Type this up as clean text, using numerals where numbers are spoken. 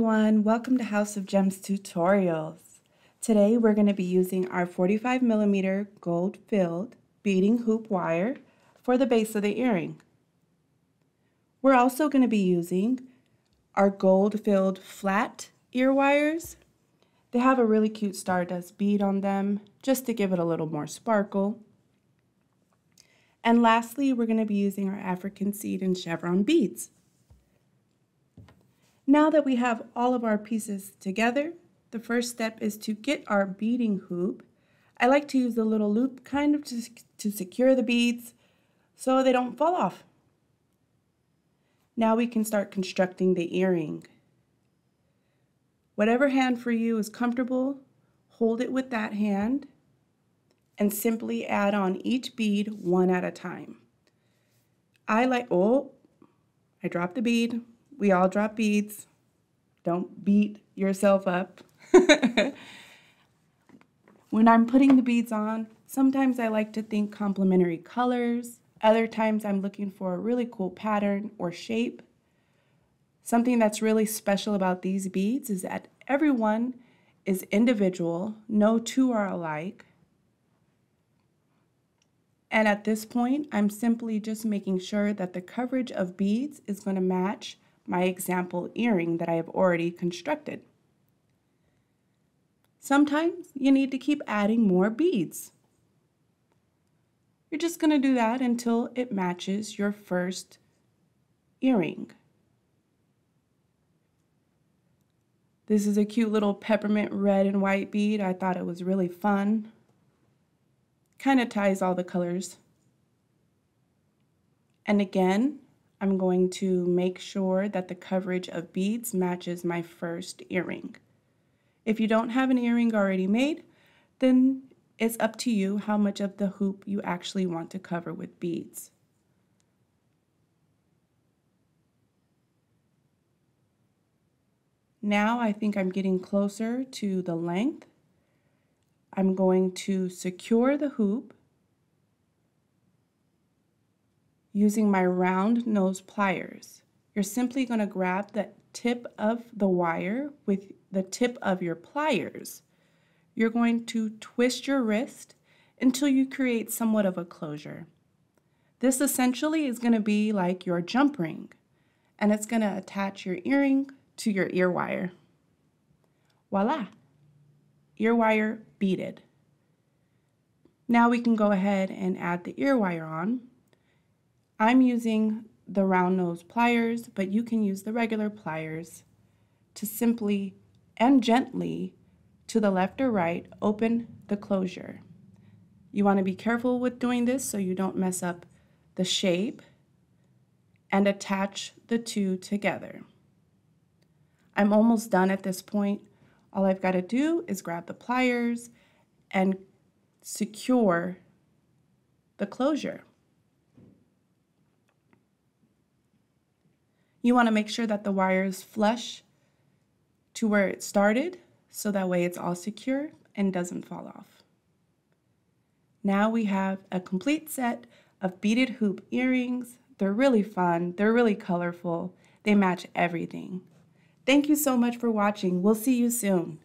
everyone, welcome to House of Gems tutorials. Today we're going to be using our 45mm gold-filled beading hoop wire for the base of the earring. We're also going to be using our gold-filled flat ear wires. They have a really cute stardust bead on them just to give it a little more sparkle. And lastly, we're going to be using our African seed and chevron beads. Now that we have all of our pieces together, the first step is to get our beading hoop. I like to use the little loop kind of to secure the beads so they don't fall off. Now we can start constructing the earring. Whatever hand for you is comfortable, hold it with that hand and simply add on each bead one at a time. I dropped the bead. We all drop beads. Don't beat yourself up. When I'm putting the beads on, sometimes I like to think complementary colors. Other times I'm looking for a really cool pattern or shape. Something that's really special about these beads is that everyone is individual. No two are alike. And at this point, I'm simply just making sure that the coverage of beads is going to match my example earring that I have already constructed. Sometimes you need to keep adding more beads. You're just going to do that until it matches your first earring. This is a cute little peppermint red and white bead. I thought it was really fun. Kind of ties all the colors. And again, I'm going to make sure that the coverage of beads matches my first earring. If you don't have an earring already made, then it's up to you how much of the hoop you actually want to cover with beads. Now I think I'm getting closer to the length. I'm going to secure the hoop using my round nose pliers. You're simply going to grab the tip of the wire with the tip of your pliers. You're going to twist your wrist until you create somewhat of a closure. This essentially is going to be like your jump ring, and it's going to attach your earring to your ear wire. Voila! Ear wire beaded. Now we can go ahead and add the ear wire on. I'm using the round nose pliers, but you can use the regular pliers to simply and gently, to the left or right, open the closure. You want to be careful with doing this so you don't mess up the shape and attach the two together. I'm almost done at this point. All I've got to do is grab the pliers and secure the closure. You want to make sure that the wire is flush to where it started, so that way it's all secure and doesn't fall off. Now we have a complete set of beaded hoop earrings. They're really fun, they're really colorful, they match everything. Thank you so much for watching. We'll see you soon.